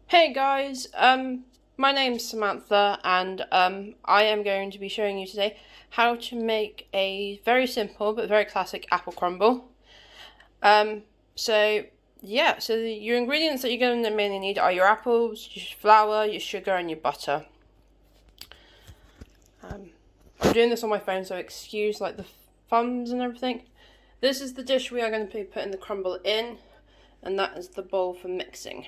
Hey guys, my name's Samantha and I am going to be showing you today how to make a very simple but very classic apple crumble. So your ingredients that you're going to mainly need are your apples, your flour, your sugar and your butter. I'm doing this on my phone, so excuse like the thumbs and everything. This is the dish we are going to be putting the crumble in, and that is the bowl for mixing.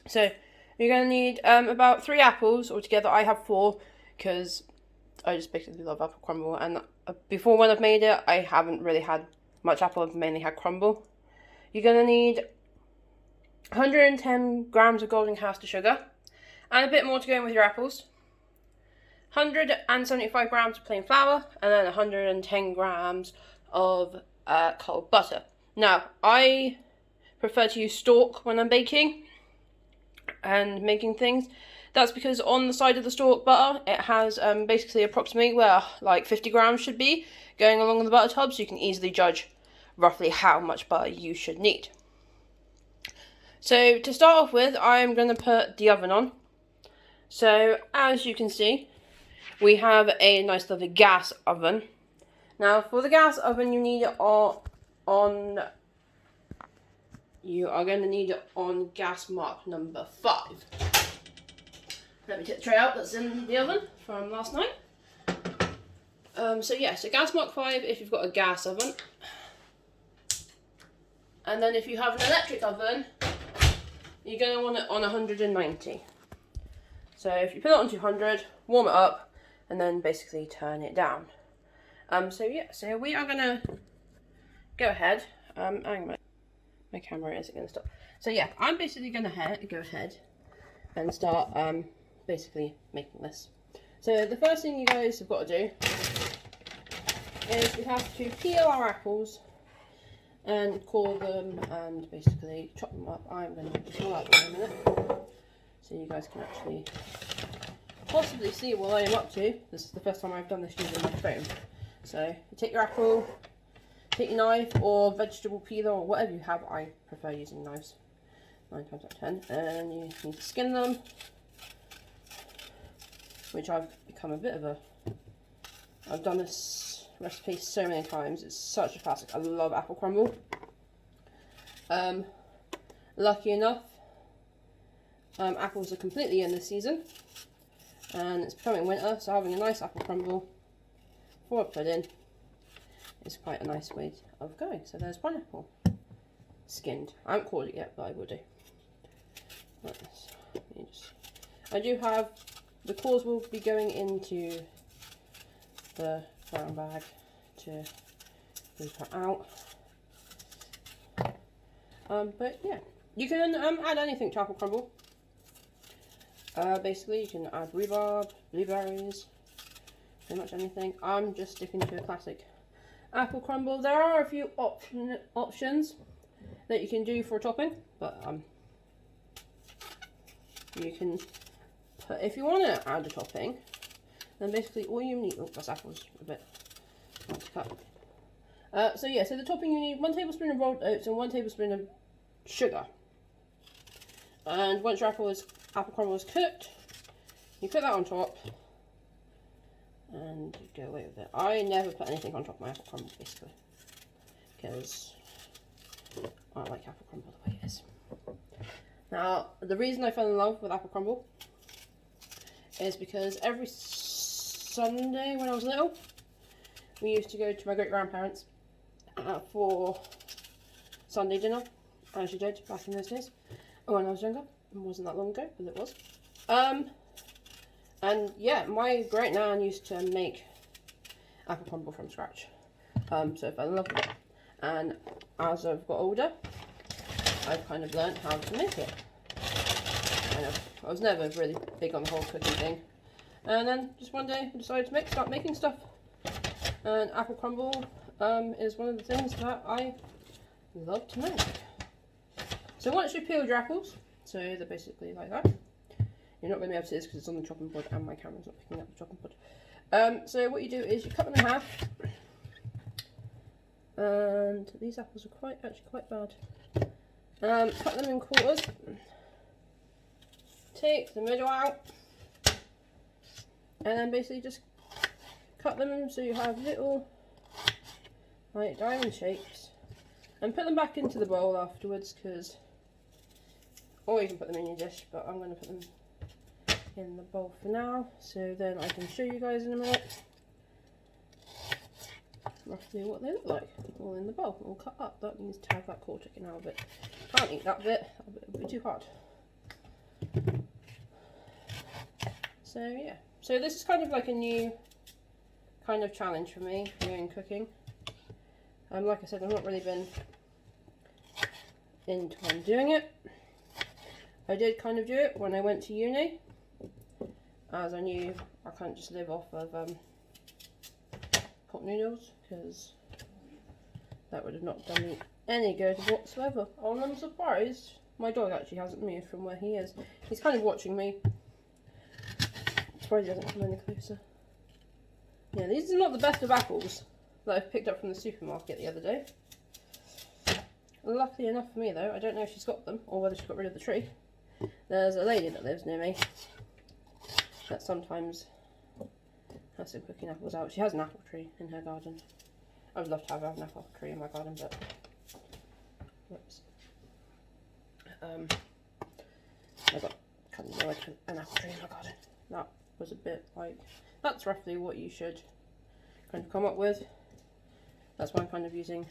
So you're going to need about 3 apples altogether. I have 4 because I just basically love apple crumble, and before when I've made it I haven't really had much apple, I've mainly had crumble. You're going to need 110 grams of golden custard sugar and a bit more to go in with your apples. 175 grams of plain flour and then 110 grams of cold butter. Now I prefer to use stalk when I'm baking and making things. That's because on the side of the stalk butter it has basically approximately where like 50 grams should be going along the butter tub, so you can easily judge roughly how much butter you should need. So to start off with, I'm going to put the oven on. So as you can see, we have a nice lovely gas oven. Now for the gas oven you need it you are going to need it on gas mark number 5. Let me take the tray out that's in the oven from last night. So gas mark 5 if you've got a gas oven. And then if you have an electric oven, you're going to want it on 190. So if you put it on 200, warm it up, and then basically turn it down. So we are going to go ahead. My camera isn't going to stop. So I'm basically going to go ahead and start basically making this. So the first thing you guys have got to do is we have to peel our apples and core them and basically chop them up. I'm going to put this all out in a minute so you guys can actually possibly see what I am up to. This is the first time I've done this using my phone. So you take your apple, take your knife or vegetable peeler or whatever you have. I prefer using knives 9 times out of 10. And you need to skin them, which I've become a bit of a... I've done this recipe so many times. It's such a classic. I love apple crumble. Lucky enough, apples are completely in this season. And it's becoming winter, so having a nice apple crumble for a pudding is quite a nice way of going. So there's one apple skinned. I haven't caught it yet, but I will do. I do have the cores will be going into the brown bag to leave her out. But yeah, you can add anything to apple crumble. Basically, you can add rhubarb, blueberries, pretty much anything. I'm just sticking to a classic apple crumble. There are a few options that you can do for topping, but you can put, if you want to add a topping, then basically all you need, oh that's apples a bit not to cut. So the topping you need 1 tablespoon of rolled oats and 1 tablespoon of sugar. And once your apple crumble is cooked, you put that on top and you go away with it. I never put anything on top of my apple crumble basically, because I like apple crumble the way it is. Now, the reason I fell in love with apple crumble is because every Sunday when I was little, we used to go to my great-grandparents for Sunday dinner, as you did back in those days. When I was younger. It wasn't that long ago, but it was. And yeah, my great-nan used to make apple crumble from scratch. So I fell in love with it. And as I've got older, I've kind of learned how to make it. I was never really big on the whole cooking thing. And then just one day I decided to start making stuff. And apple crumble is one of the things that I love to make. So once you've peeled your apples, so they're basically like that. You're not going to be able to see this because it's on the chopping board and my camera's not picking up the chopping board. So what you do is you cut them in half. And these apples are actually quite bad. Cut them in quarters. take the middle out, and then basically just cut them so you have little like diamond shapes, and put them back into the bowl afterwards, because, or you can put them in your dish, but I'm going to put them in the bowl for now, so then I can show you guys in a minute roughly what they look like, all in the bowl, all cut up. That needs to have that core taken out a bit. Can't eat that bit would be too hard. So yeah, so this is kind of like a new kind of challenge for me doing cooking. Like I said, I've not really been into doing it. I did kind of do it when I went to uni, as I knew I can't just live off of pot noodles, because that would have not done me any good whatsoever. Oh, I'm surprised my dog actually hasn't moved from where he is. He's kind of watching me. I'm surprised he hasn't come any closer. Yeah, these are not the best of apples that I picked up from the supermarket the other day. Luckily enough for me though, I don't know if she's got them or whether she got rid of the tree. There's a lady that lives near me that sometimes has some cooking apples out. She has an apple tree in her garden. I would love to have an apple tree in my garden, but whoops. I got kind of like an apple tree in my garden. That was a bit like, that's roughly what you should kind of come up with. That's why I'm kind of using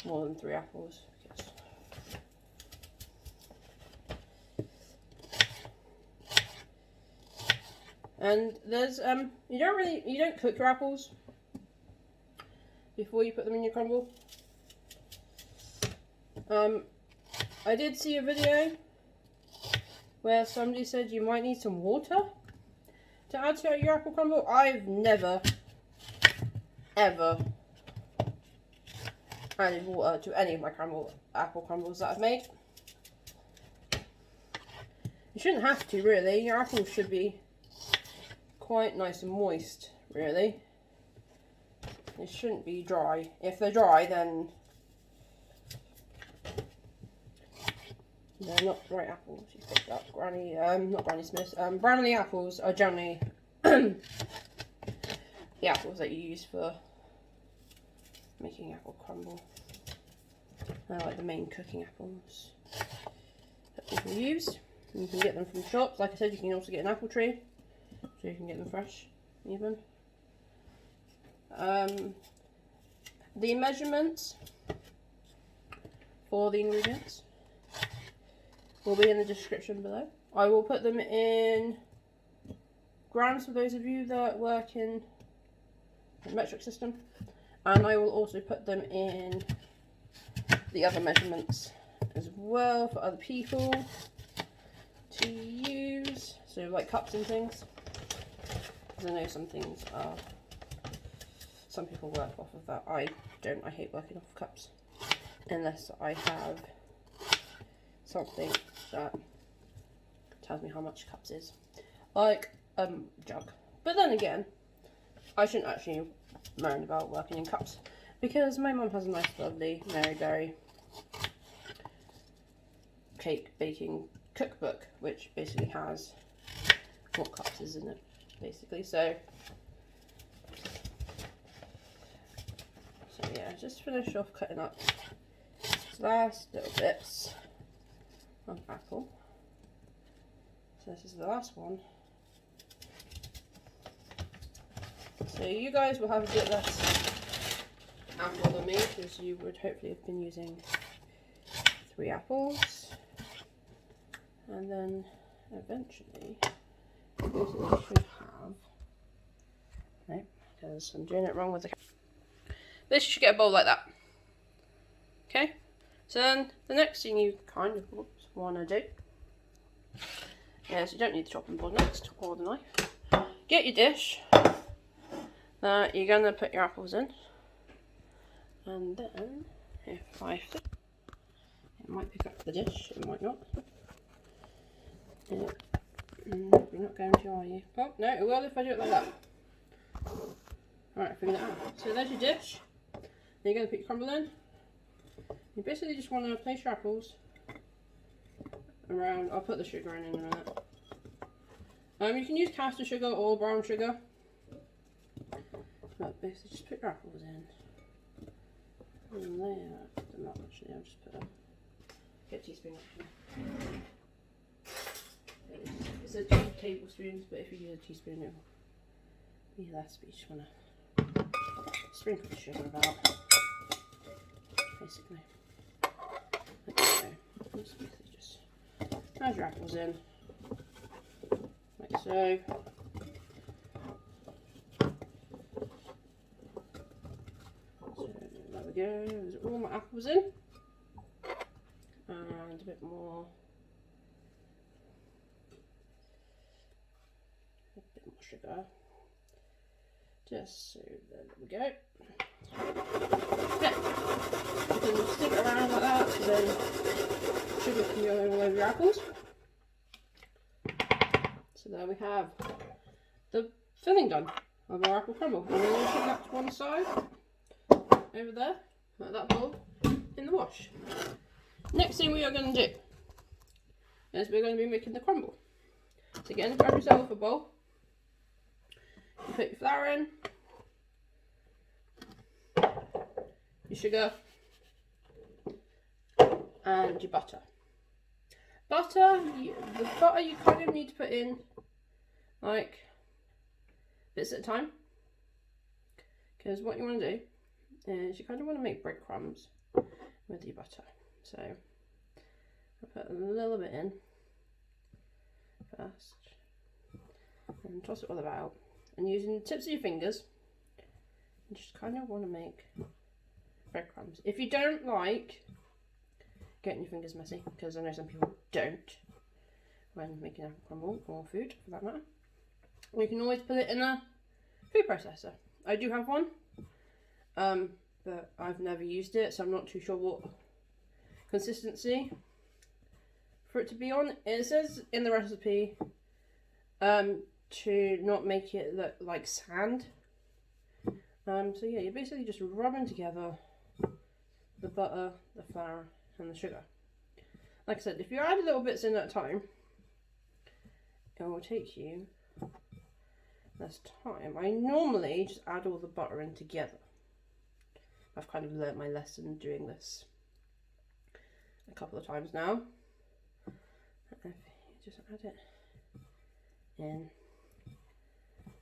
more than 3 apples. Yes. And there's you don't cook your apples before you put them in your crumble. I did see a video where somebody said you might need some water to add to your apple crumble. I've never ever added water to any of my apple crumbles that I've made. You shouldn't have to, really. Your apples should be quite nice and moist, really. They shouldn't be dry. If they're dry, then they're not the right apples. You picked up not Granny Smith's. Bramley apples are generally the apples that you use for making apple crumble. They're like the main cooking apples that people use. You can get them from shops. Like I said, you can also get an apple tree, so you can get them fresh, even. The measurements for the ingredients will be in the description below. I will put them in grams for those of you that work in the metric system, and I will also put them in the other measurements as well for other people to use, so like cups and things, because I know some things are, some people work off of that. I don't. I hate working off of cups unless I have something that tells me how much cups is, like a jug. But then again, I shouldn't actually moan about working in cups, because my mum has a nice lovely Mary Berry cake baking cookbook, which basically has what cups is in it, basically. So yeah, just finish off cutting up these last little bits of apple. So this is the last one. So you guys will have a bit less apple than me, because you would hopefully have been using 3 apples. And then eventually you should have, right, because I'm doing it wrong with the camera. This, you should get a bowl like that. Okay, so then the next thing you kind of want to do, yes, you don't need the chopping board next, or the knife. Get your dish that you're going to put your apples in, and then if I flip, it might pick up the dish, it might not. Yeah. You're not going to, are you? Oh, no, it will if I do it like that. Alright, I figured it out. So there's your dish. Then you're going to put your crumble in. You basically just want to place your apples around. I'll put the sugar in a minute. You can use custard sugar or brown sugar. But basically just put your apples in. And there, not actually, I'll just put get a teaspoon actually. It says 2 tablespoons, but if you use a teaspoon it'll be less, but you just want to sprinkle the sugar about, basically. Like so. Just basically just add your apples in, like so. There we go, there's all my apples in. And a bit more. Sugar, just so there we go. Okay, you can stick it around like that, so then sugar can go all over your apples. So there we have the filling done of our apple crumble. And then we'll put that to one side, over there, like that bowl, in the wash. Next thing we are going to do is we're going to be making the crumble. So again, grab yourself a bowl. You put your flour in, your sugar, and your butter. The butter you kind of need to put in like bits at a time, because what you want to do is you kind of want to make breadcrumbs with your butter. So I'll put a little bit in first and toss it all about. And using the tips of your fingers, you just kind of want to make breadcrumbs. If you don't like getting your fingers messy, because I know some people don't when making apple crumble or food for that matter, you can always put it in a food processor. I do have one, but I've never used it, so I'm not too sure what consistency for it to be on. It says in the recipe to not make it look like sand. So yeah, you're basically just rubbing together the butter, the flour and the sugar. Like I said, if you add little bits in at a time, it will take you less time. I normally just add all the butter in together. I've kind of learnt my lesson doing this a couple of times now. If you just add it in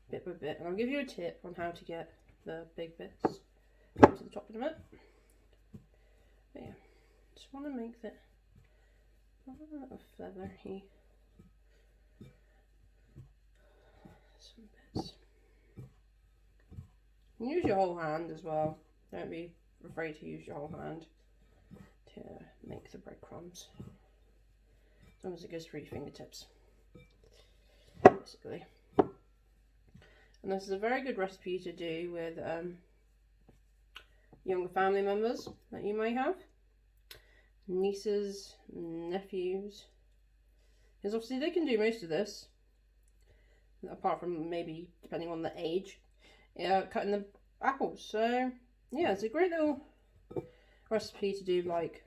bit by bit, and I'll give you a tip on how to get the big bits up to the top in a minute. But yeah, just want to make that a little feathery. Some bits. Use your whole hand as well. Don't be afraid to use your whole hand to make the breadcrumbs. As long as it goes through your fingertips, basically. And this is a very good recipe to do with younger family members that you may have, nieces, nephews, because obviously they can do most of this, apart from maybe, depending on the age, cutting the apples. So yeah, it's a great little recipe to do, like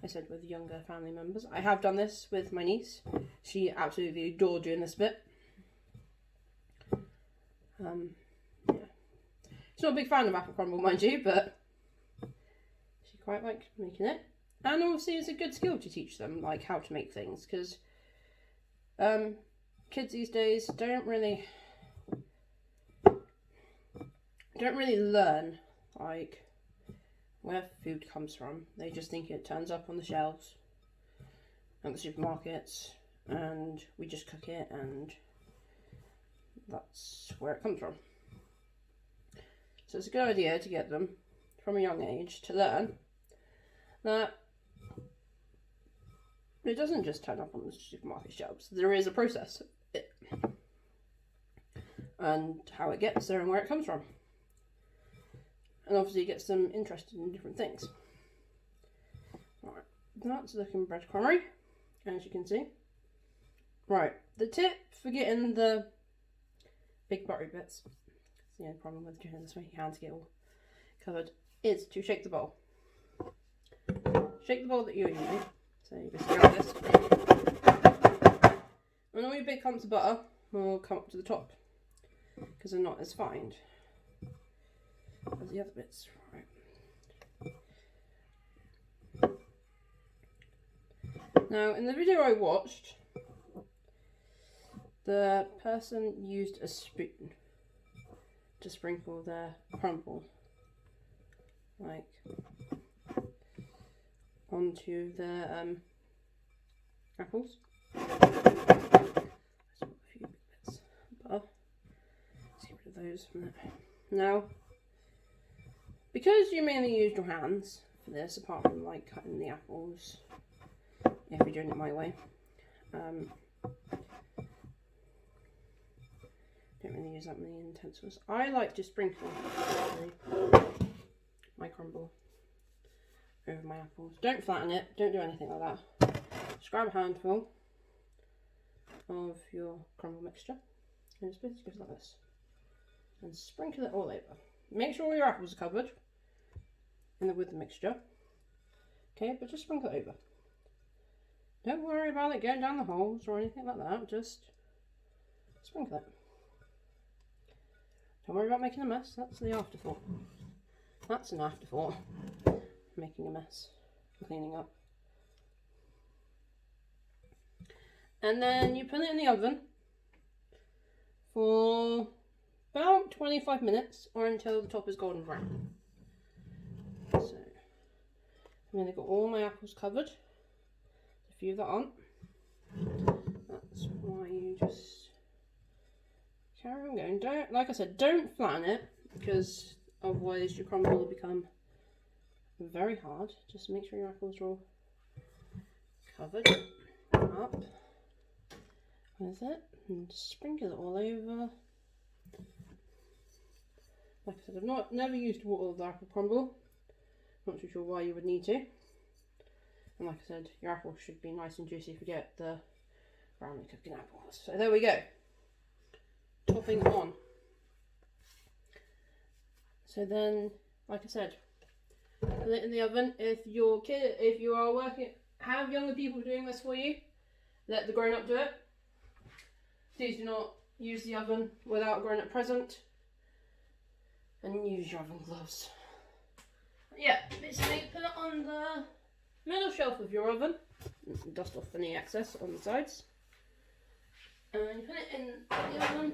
I said, with younger family members. I have done this with my niece. She absolutely adored doing this bit. Yeah. She's not a big fan of apple crumble, mind you, but she quite liked making it. And obviously it's a good skill to teach them, like, how to make things, because kids these days don't really learn, like, where food comes from. They just think it turns up on the shelves at the supermarkets and we just cook it and that's where it comes from. So it's a good idea to get them from a young age to learn that it doesn't just turn up on the supermarket shelves. There is a process and how it gets there and where it comes from. And obviously it gets them interested in different things. Alright, that's looking breadcrumbery, as you can see. Right, the tip for getting the big buttery bits, the only problem with doing it this way, your hands get all covered, is to shake the bowl. Shake the bowl that you're using. So you just grab this. And all your big clumps of butter will come up to the top because they're not as fine as the other bits. Right. Now, in the video I watched, the person used a spoon to sprinkle their crumble, like, onto the apples. Let's put a few bits of butter. Let's get rid of those from there. Now, because you mainly used your hands for this, apart from like cutting the apples, if you're doing it my way, don't really use that many utensils. I like to sprinkle my crumble over my apples. Don't flatten it, don't do anything like that. Just grab a handful of your crumble mixture and just basically go like this and sprinkle it all over. Make sure all your apples are covered with the mixture, okay, but just sprinkle it over. Don't worry about it going down the holes or anything like that, just sprinkle it. Don't worry about making a mess, that's the afterthought. That's an afterthought, making a mess, cleaning up. And then you put it in the oven for about 25 minutes or until the top is golden brown. So, I'm going to get all my apples covered. A few that aren't. That's why you just carry on going. Don't, like I said, don't flatten it because otherwise your crumble will become very hard. Just make sure your apples are all covered up with it and sprinkle it all over. Like I said, I've never used water with apple crumble. Not too sure why you would need to. And like I said, your apples should be nice and juicy if you get the Bramley cooking apples. So there we go. Topping on. So then, like I said, put it in the oven. If you are working, have younger people doing this for you. Let the grown-up do it. Please do not use the oven without a grown-up present. And use your oven gloves. Yeah, basically put it on the middle shelf of your oven. Dust off any excess on the sides. And you put it in the oven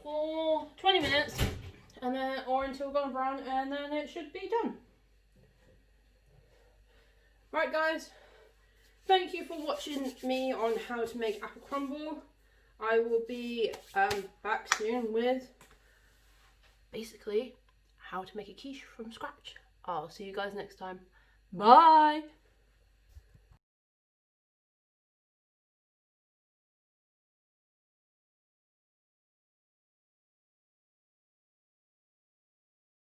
for 20 minutes, and then or until golden brown, and then it should be done. Right, guys. Thank you for watching me on how to make apple crumble. I will be back soon with basically how to make a quiche from scratch. I'll see you guys next time. Bye!